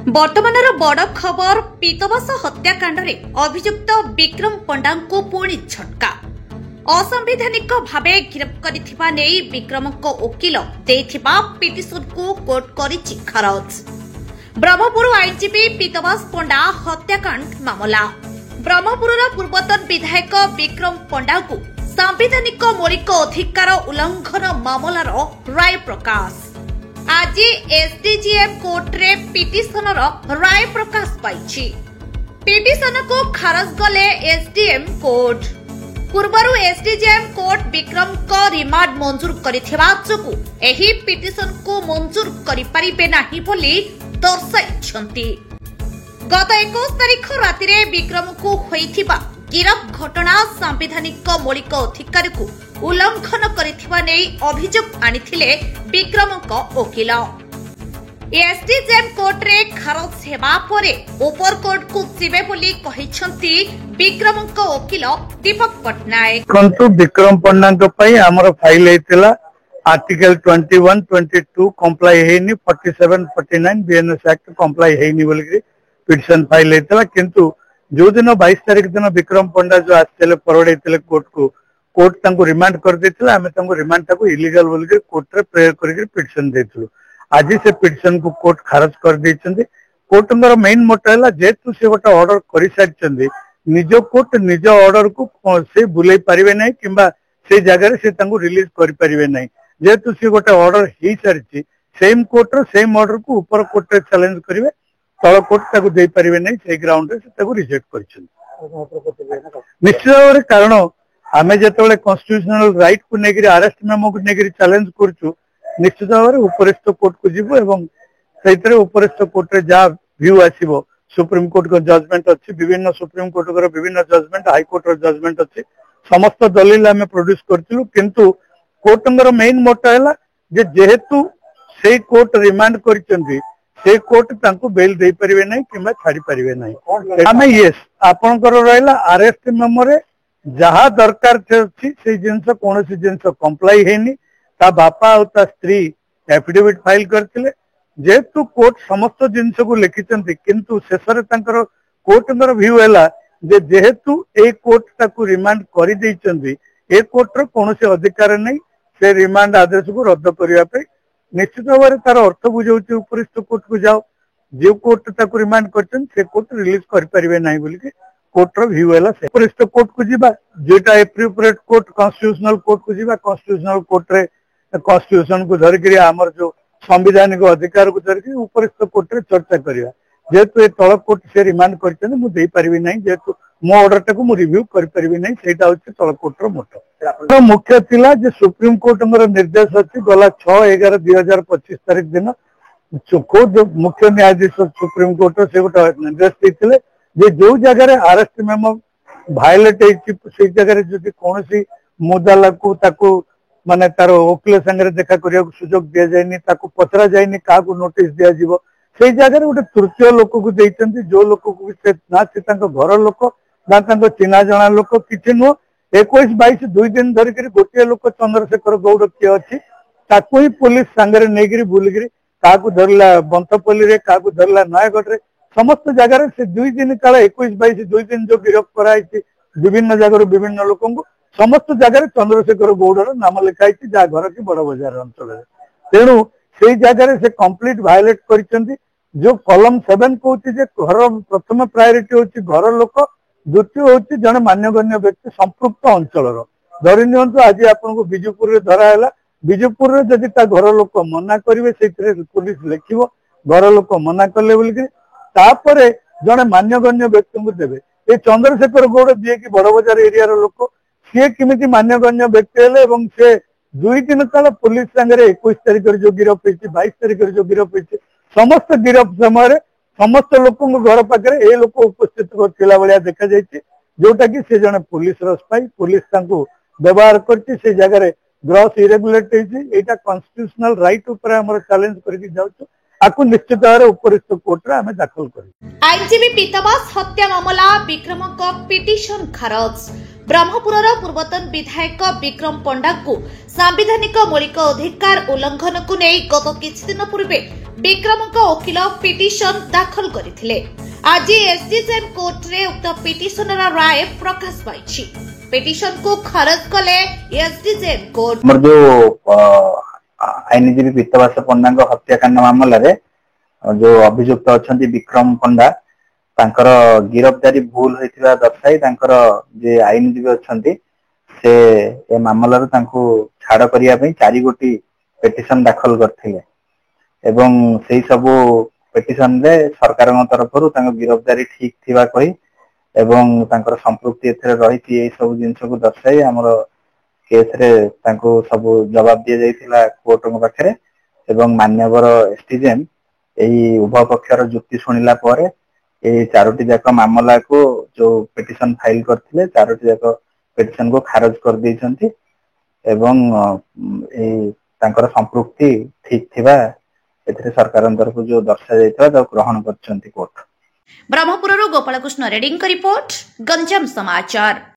ବର୍ତ୍ତମାନର ବଡ଼ ଖବର ପୀତବାସ ହତ୍ୟାକାଣ୍ଡରେ ଅଭିଯୁକ୍ତ ବିକ୍ରମ ପଣ୍ଡାଙ୍କୁ ପୁଣି ଝଟକା। ଅସାମ୍ବିଧାନିକ ଭାବେ ଗିରଫ କରିଥିବା ନେଇ ବିକ୍ରମଙ୍କ ଓକିଲ ଦେଇଥିବା ପିଟିସନକୁ କୋର୍ଟ କରିଛି ଖାରଜ। ବ୍ରହ୍ମପୁର ଆଇନଜୀବୀ ପୀତବାସ ପଣ୍ଡା ହତ୍ୟାକାଣ୍ଡ ମାମଲା। ବ୍ରହ୍ମପୁରର ପୂର୍ବତନ ବିଧାୟକ ବିକ୍ରମ ପଣ୍ଡାଙ୍କୁ ସାମ୍ବିଧାନିକ ମୌଳିକ ଅଧିକାର ଉଲ୍ଲଂଘନ ମାମଲାର ରାୟ ପ୍ରକାଶ। आज एसडीजीएम कोर्ट रे पिटिशन राय प्रकाश पाई। पिटिशन को खारज गले एसडीएम कोर्ट। पूर्वरु एसडीजीएम कोर्ट विक्रम को रिमांड मंजूर करिथिबा जोगु एही पिटिशन को मंजूर करि परिबे नाही बोली दर्शाइछंती। गत 21 तारिख राति रे विक्रम को होइथिबा गिरफ घटना संवैधानिक मौलिक अधिकार को उल्लंघन करिथिबा नेई अभियोग आनिथिले विक्रमक वकील। एसडीजेएम कोर्ट रे खारज हेबा परे ऊपर कोर्ट को जिबे बोली कहिसंती विक्रमक वकील दीपक पटनायक। कंतु विक्रम पन्नाक पई हमर फाइल हेतिला आर्टिकल 21 22 कंप्लाई हेनी 47 49 बीएनएस एक्ट कंप्लाई हेनी बोली पिटिशन फाइल हेतिला। किंतु जो दिन 22 तारिख दिन विक्रम पंडा जो आसते फरवर्ड होते कोर्ट को कोर्ट तांको रिमांड कर देथिला। आमे तांको रिमांड ताको इलीगल बोल के कोर्ट रे प्रेयर करके पिटिशन देथिलु। आज से पिटिशन को कोर्ट खारज कर देछंदी। कोर्ट नर मेन मोटा हला जेतु से गोटा ऑर्डर करि सारिछंदी निज कोर्ट निज ऑर्डर को से बुलाई परिबे नै किबा से जगह रे से तांको रिलीज करि परिबे नै। जेतु से गोटा ऑर्डर ही सारिछि सेम कोर्ट रो सेम ऑर्डर को ऊपर कोर्ट रे चैलेंज करिवे तल कोर्ट ताको दे परिबे नै से ग्राउंड रे से ताको रिजेक्ट करछन। निश्चित भाव रे कारण आमे जेतेबेले कॉन्स्टिट्यूशनल राइट को नेगिरी अरेस्ट मेमो को नेगिरी चैलेंज करछु निश्चित भाव रे उपरिस्थ कोर्ट को जीवो एवं सेइतरे उपरिस्थ कोर्ट रे जा व्यू आसीबो। सुप्रीम कोर्ट को जजमेंट अछि विभिन्न सुप्रीम कोर्ट को विभिन्न जजमेंट हाई कोर्ट रो जजमेंट अछि समस्त दलील आमे प्रोड्यूस करथिलु। किंतु कोर्टंगर मेन मोटा हला जे जेहेतु से कोर्ट रिमांड करचंदी से कोर्ट तांको बेल दे परिबे नै किबा छाडी परिबे नै। आमे यस आपनकर रहला अरेस्ट मेमो रे जहा दरकार छी से जिंस कोनोसी जिंस कंप्लाई हेनी ता बापा और ता स्त्री एफिडेविट फाइल करथिले जेतु कोर्ट समस्त जिंस को लिखिचंती। किंतु शेषरे तांकर कोर्टंगर व्यू हला जे जेहेतु ए कोर्ट ताको रिमांड करि दैचंदी ए कोर्ट रो कोनोसी अधिकार नै से रिमांड आदेश को रद्द करिया पे निश्चित भाव में तार अर्थ बुझाऊँ उपरिस्थ कोर्ट को जाओ जो कोर्ट ताको रिमांड करछन से कोर्ट रिलीज कर परिबे नाही बोली के कोर्ट रो व्यू हला से उपरिस्थ कोर्ट को जीवा जेटा एप्रोप्रिएट कोर्ट कॉन्स्टिट्यूशनल कोर्ट को जीवा कॉन्स्टिट्यूशनल कोर्ट रे कॉन्स्टिट्यूशन को धर के हमर जो संवैधानिक अधिकार को धर के उपरिस्थ कोर्ट रे चर्चा करिया। जेतु ए तळ कोर्ट से रिमांड करछन मु देई परिबे नाही जेतु मो ऑर्डर टाको मु रिव्यू कर परिबे नाही सेटा होछि तळ कोर्ट रो मोटो मुख्य थिला जे सुप्रीम कोर्ट हमर निर्देश अछि गला 6/11/2025 तारिख दिन खुद मुख्य न्यायाधीश सुप्रीम कोर्ट से गोटा निर्देश देथिले जे जो जगह रे अरेस्ट मेमो वायलेट हेछि से जगह रे जदि कोनोसी मुद्दा को ताको माने तारो वकील संगे देखा करिया सुजोग दिया जायनी ताको पचरा जायनी का को नोटिस दिया जीवो से जगह रे गोटे तृतीय लोक को देइचंती जो लोक को से ना से तांको घर लोक ना तांको चिना जणा लोक किछि नो 21-22 2 दिन धर के गोटे लोक चंद्रशेखर गौड़ किए अच्छी ताकू ही पुलिस सांगरे नेगिरी बुलगिरी काकू धरला बंतपल्ली रे काकू धरला नयगढ़ रे समस्त जगह से 2 दिन काल 21-22 2 दिन जो गिरफ्त कराई विभिन्न जगह विभिन्न लोकों को समस्त जगह चंद्रशेखर गौड़र नाम लिखाई जहाँ घर की बड़ बजार अंचल तेणु से जगह से कंप्लीट वायलेट कर जो कलम 7 कहूँ घर प्रथम प्रायोरिटी होची घर लोक द्वितीय होची जने मान्यगण्य व्यक्ति संपृक्त अंचल धरी नियंतु आज आपन बिजुपुर धरा है बिजुपुर जदि घर लोक मना करेंगे से पुलिस लिखिव घर लोक मना कले बोलिक तापर जड़े मान्यगण्य व्यक्ति को देवे ये चंद्रशेखर गौड़ जी की बड़ बजार एरिया लोक सी किमिति मान्यगण्य व्यक्ति हेले से 2 दिन काल पुलिस संगे 21 तारिख जो गिरफ होती 22 तारिख जो गिरफ होती समस्त गिरफ समय समस्त लोक घर पाखे ए लोक उपस्थित करथिला बलिया देखा जायछि जोटा कि से जने पुलिस स्पाई पुलिस तांको व्यवहार करछि से जगह रे ग्रॉस इरेगुलेट होइछि एटा कॉन्स्टिट्यूशनल राइट ऊपर हमर चैलेंज करके जाउछु आकु निश्चित भाव उपरिस्थ कोर्ट रे हमें दाखल करी। आईनजीबी पीतबास हत्या मामला विक्रमक पिटिशन खारज। ବ୍ରହ୍ମପୁରର ପୂର୍ବତନ ବିଧାୟକ ବିକ୍ରମ ପଣ୍ଡାଙ୍କୁ ସାମ୍ବିଧାନିକ ମୌଳିକ ଅଧିକାର ଉଲ୍ଲଂଘନକୁ ନେଇ ଗତ କିଛି ଦିନ ପୂର୍ବେ ବିକ୍ରମଙ୍କ ଓକିଲ ପିଟିସନ ଦାଖଲ କରିଥିଲେ। ଆଜି ଏସଡିଜେଏମ୍ କୋର୍ଟରେ ଉକ୍ତ ପିଟିସନର ରାୟ ପ୍ରକାଶ ପାଇଛି। ପିଟିସନକୁ ଖାରଜ କଲେ ଏସଡିଜେଏମ୍ କୋର୍ଟ। जो आईनजीवी पीतवास पंडा हत्याकांड मामलें जो अभियुक्त अच्छा विक्रम पंडा तांकर गिरफ्तारी भूल होता दर्शाई जे आईनजीवी अच्छा से ए मामलार छाड़ करने 4 गोटी पिटिशन दाखल करथिले एवं से सबू पिटिशन रे सरकार तरफ गिरफ्तारी ठीक थिबा कही एवं तांकर संपृक्ति एथरे रही सब जिनस को दर्शाई आमर केस रे सब जवाब दि जाइथिला कोर्ट पाखरे एवं मान्यवर एसडीजेएम एही उभय पक्षर जुक्ति सुनिला परे ए 4टी जाक मामला को जो पिटिशन फाइल करथिले 4टी जाक पिटिशन को खारज कर दैछंती एवं ए तांकर संपृक्ति ठीक थिबा एथरे सरकार तरफ जो दर्शा जाइथिला ता ग्रहण करछंती कोर्ट। ब्रह्मपुरରୁ ଗୋପାଳକୃଷ୍ଣ ରେଡ୍ଡୀଙ୍କ ରିପୋର୍ଟ, ଗଞ୍ଜାମ ସମାଚାର।